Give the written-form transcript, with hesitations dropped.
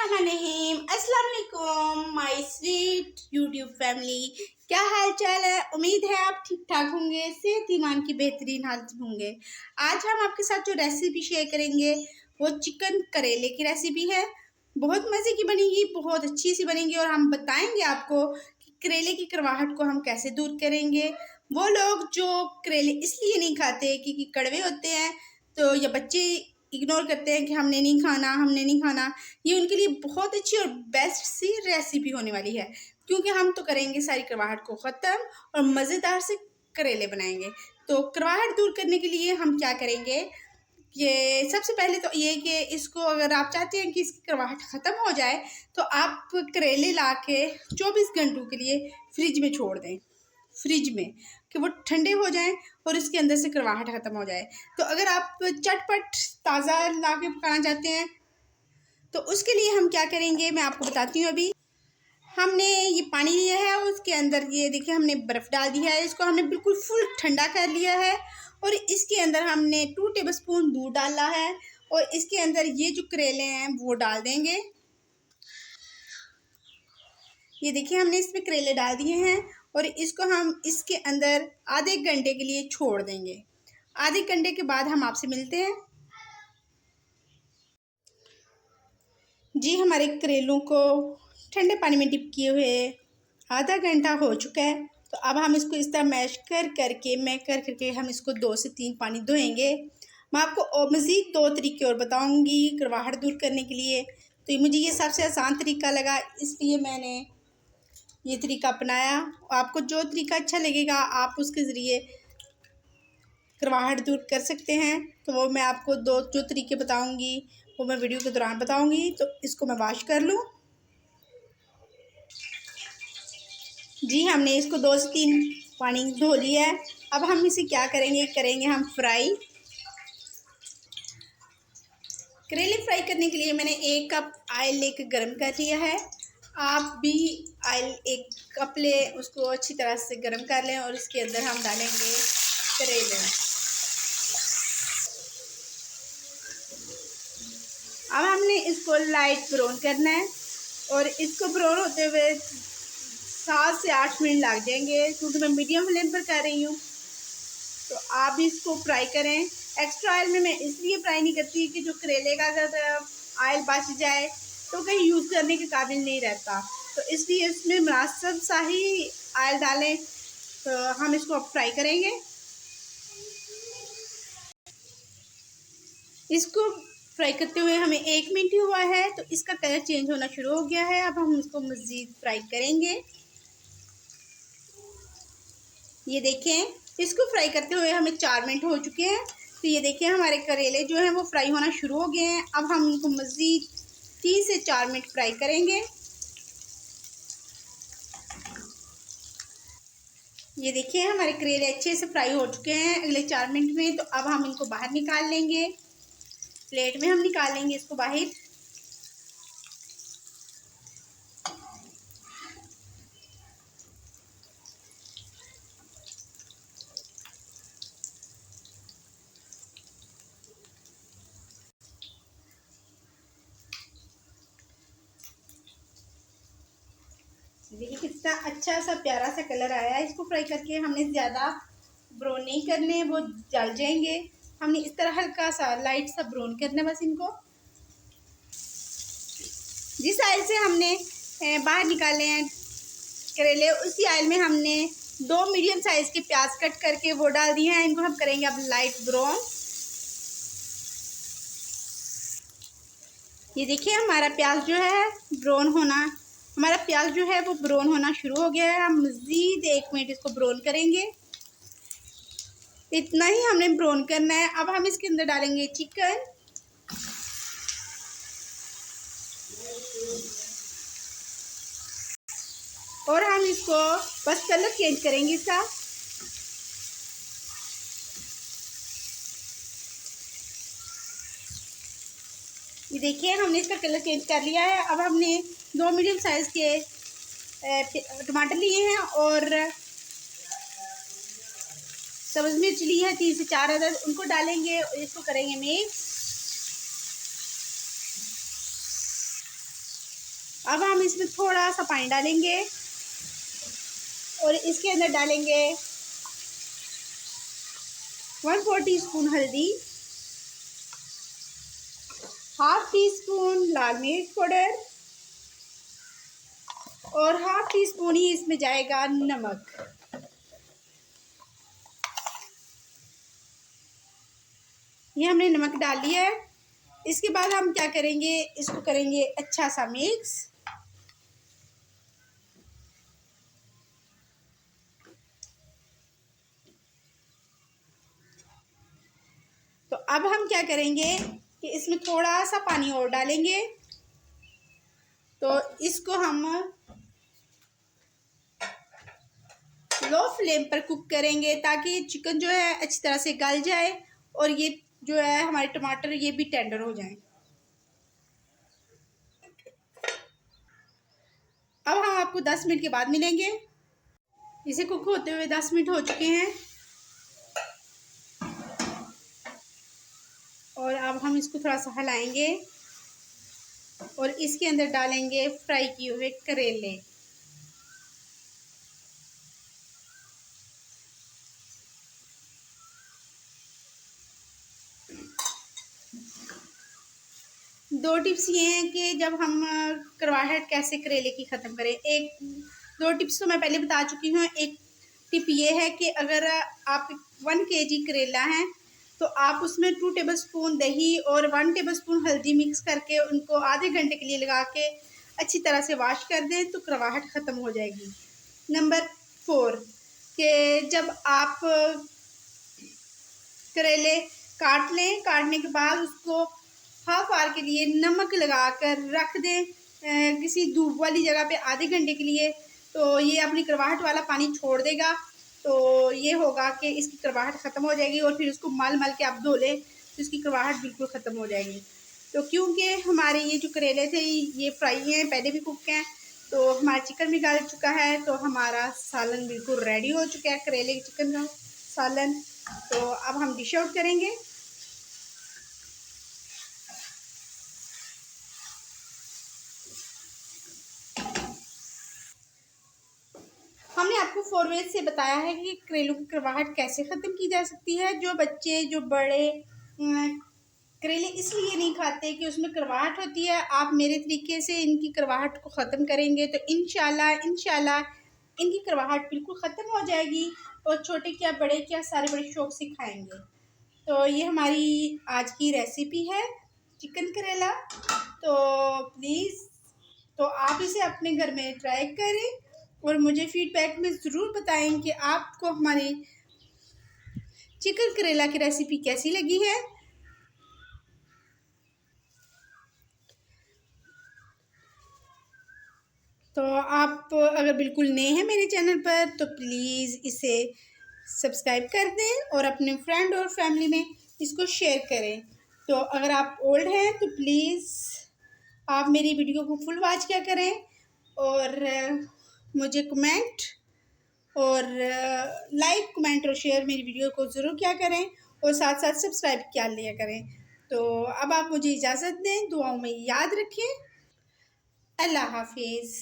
बिस्मिल्लाहिर्रहमानिर्रहीम। अस्सलाम वालेकुम माय स्वीट यूट्यूब फैमिली। क्या हाल चाल है? उम्मीद है आप ठीक ठाक होंगे, सेहत ईमान की बेहतरीन हालत में होंगे। आज हम आपके साथ जो रेसिपी शेयर करेंगे वो चिकन करेले की रेसिपी है। बहुत मज़े की बनेगी, बहुत अच्छी सी बनेगी और हम बताएंगे आपको कि करेले की कड़वाहट को हम कैसे दूर करेंगे। वो लोग जो करेले इसलिए नहीं खाते क्योंकि कड़वे होते हैं, तो या बच्चे इग्नोर करते हैं कि हमने नहीं खाना, हमने नहीं खाना, ये उनके लिए बहुत अच्छी और बेस्ट सी रेसिपी होने वाली है, क्योंकि हम तो करेंगे सारी कड़वाहट को ख़त्म और मज़ेदार से करेले बनाएंगे। तो कड़वाहट दूर करने के लिए हम क्या करेंगे, ये सबसे पहले तो ये कि इसको अगर आप चाहते हैं कि इसकी कड़वाहट ख़त्म हो जाए तो आप करेले ला के 24 घंटों के लिए फ्रिज में छोड़ दें, फ्रिज में, कि वो ठंडे हो जाएं और इसके अंदर से कड़वाहट ख़त्म हो जाए। तो अगर आप चटपट ताज़ा ला के पकाना चाहते हैं तो उसके लिए हम क्या करेंगे मैं आपको बताती हूँ। अभी हमने ये पानी लिया है, उसके अंदर ये देखिए हमने बर्फ़ डाल दी है, इसको हमने बिल्कुल फुल ठंडा कर लिया है और इसके अंदर हमने 2 टेबलस्पून दूध डाला है और इसके अंदर ये जो करेले हैं वो डाल देंगे। ये देखिए हमने इसमें करेले डाल दिए हैं और इसको हम इसके अंदर आधे घंटे के लिए छोड़ देंगे। आधे घंटे के बाद हम आपसे मिलते हैं। जी हमारे करेलों को ठंडे पानी में डिप किए हुए आधा घंटा हो चुका है। तो अब हम इसको इस तरह मैश करके हम इसको 2 से 3 पानी धोएंगे। मैं आपको मज़ीद 2 तरीके और बताऊंगी कड़वाहट दूर करने के लिए, तो मुझे ये सबसे आसान तरीका लगा, इसलिए मैंने ये तरीका अपनाया। आपको जो तरीका अच्छा लगेगा आप उसके ज़रिए कड़वाहट दूर कर सकते हैं। तो वो मैं आपको 2 जो तरीके बताऊंगी वो मैं वीडियो के दौरान बताऊंगी। तो इसको मैं वॉश कर लूँ। जी हमने इसको 2 से 3 पानी धो लिया है। अब हम इसे क्या करेंगे हम फ्राई। करेले फ्राई करने के लिए मैंने 1 कप ऑयल लेकर गर्म कर लिया है। आप भी ऑयल 1 कप ले, उसको अच्छी तरह से गर्म कर लें और इसके अंदर हम डालेंगे करेले। अब हमने इसको लाइट ब्राउन करना है और इसको ब्राउन होते हुए 7 से 8 मिनट लग जाएंगे, क्योंकि मैं मीडियम फ्लेम पर कर रही हूँ। तो आप भी इसको फ्राई करें। एक्स्ट्रा ऑयल में मैं इसलिए फ्राई नहीं करती कि जो करेले का अगर ऑयल बच जाए तो कहीं यूज़ करने के काबिल नहीं रहता, तो इसलिए इसमें मुनासिब सा ही ऑयल डालें। तो हम इसको अब फ्राई करेंगे। इसको फ्राई करते हुए हमें 1 मिनट ही हुआ है, तो इसका कलर चेंज होना शुरू हो गया है। अब हम इसको मज़ीद फ्राई करेंगे। ये देखें, इसको फ्राई करते हुए हमें 4 मिनट हो चुके हैं। तो ये देखें हमारे करेले जो हैं वो फ्राई होना शुरू हो गए हैं। अब हम इनको मज़ीद 3 से 4 मिनट फ्राई करेंगे। ये देखिए हमारे करेले अच्छे से फ्राई हो चुके हैं अगले 4 मिनट में। तो अब हम इनको बाहर निकाल लेंगे, प्लेट में हम निकाल लेंगे इसको बाहर। देखिए कितना अच्छा सा प्यारा सा कलर आया है। इसको फ्राई करके हमने ज़्यादा ब्राउन नहीं करने, वो जल जाएंगे। हमने इस तरह हल्का सा लाइट सा ब्राउन करना है बस इनको। जिस ऑयल से हमने बाहर निकाले हैं करेले, उसी ऑयल में हमने 2 मीडियम साइज़ के प्याज कट करके वो डाल दिए हैं। इनको हम करेंगे अब लाइट ब्राउन। ये देखिए हमारा प्याज जो है ब्राउन होना, हमारा प्याज जो है वो ब्राउन होना शुरू हो गया है। हम मज़ीद 1 मिनट इसको ब्राउन करेंगे। इतना ही हमने ब्राउन करना है। अब हम इसके अंदर डालेंगे चिकन। और हम इसको बस कलर चेंज करेंगे इसका। ये देखिए हमने इसका कलर चेंज कर लिया है। अब हमने 2 मीडियम साइज़ के टमाटर लिए हैं और सब्ज़ मिर्च ली है 3 से 4 अदद, उनको डालेंगे और इसको करेंगे मिक्स। अब हम इसमें थोड़ा सा पानी डालेंगे और इसके अंदर डालेंगे 1/4 टीस्पून हल्दी, ½ टीस्पून लाल मिर्च पाउडर और ½ टीस्पून ही इसमें जाएगा नमक। ये हमने नमक डाल लिया है। इसके बाद हम क्या करेंगे, इसको करेंगे अच्छा सा मिक्स। तो अब हम क्या करेंगे कि इसमें थोड़ा सा पानी और डालेंगे। तो इसको हम लो फ्लेम पर कुक करेंगे ताकि चिकन जो है अच्छी तरह से गल जाए और ये जो है हमारे टमाटर ये भी टेंडर हो जाएं। अब हम आपको 10 मिनट के बाद मिलेंगे। इसे कुक होते हुए 10 मिनट हो चुके हैं और अब हम इसको थोड़ा सा हिलाएंगे और इसके अंदर डालेंगे फ्राई किए हुए करेले। दो टिप्स ये हैं कि जब हम करवाहट कैसे करेले की ख़त्म करें। एक दो टिप्स तो मैं पहले बता चुकी हूँ। एक टिप ये है कि अगर आप 1 kg करेला है तो आप उसमें 2 टेबलस्पून दही और 1 टेबलस्पून हल्दी मिक्स करके उनको आधे घंटे के लिए लगा के अच्छी तरह से वॉश कर दें तो करवाहट ख़त्म हो जाएगी। नंबर 4 कि जब आप करेले काट लें, काटने के बाद उसको हाफ आवर के लिए नमक लगाकर रख दें किसी धूप वाली जगह पे आधे घंटे के लिए। तो ये अपनी करवाहट वाला पानी छोड़ देगा। तो ये होगा कि इसकी करवाहट ख़त्म हो जाएगी और फिर उसको मल मल के आप धो लें तो इसकी करवाहट बिल्कुल ख़त्म हो जाएगी। तो क्योंकि हमारे ये जो करेले थे ये फ्राई हैं, पहले भी कुक हैं, तो हमारा चिकन भी गल चुका है। तो हमारा सालन बिल्कुल रेडी हो चुका है, करेले के चिकन का सालन। तो अब हम डिश आउट करेंगे। हमने आपको 4 वेज से बताया है कि करेलों की करवाहट कैसे ख़त्म की जा सकती है। जो बच्चे जो बड़े करेले इसलिए नहीं खाते कि उसमें करवाहट होती है। आप मेरे तरीके से इनकी करवाहट को ख़त्म करेंगे तो इंशाल्लाह इनकी करवाहट बिल्कुल ख़त्म हो जाएगी और छोटे क्या बड़े क्या सारे बड़े शौक से खाएंगे। तो ये हमारी आज की रेसिपी है चिकन करेला। तो प्लीज़ तो आप इसे अपने घर में ट्राई करें और मुझे फीडबैक में ज़रूर बताएं कि आपको हमारी चिकन करेला की रेसिपी कैसी लगी है। तो आप अगर बिल्कुल नए हैं मेरे चैनल पर तो प्लीज़ इसे सब्सक्राइब कर दें और अपने फ्रेंड और फैमिली में इसको शेयर करें। तो अगर आप ओल्ड हैं तो प्लीज़ आप मेरी वीडियो को फुल वॉच किया करें और मुझे कमेंट और लाइक कमेंट और शेयर मेरी वीडियो को ज़रूर किया करें और साथ साथ सब्सक्राइब किया लिया करें। तो अब आप मुझे इजाज़त दें, दुआओं में याद रखें। अल्लाह हाफिज़।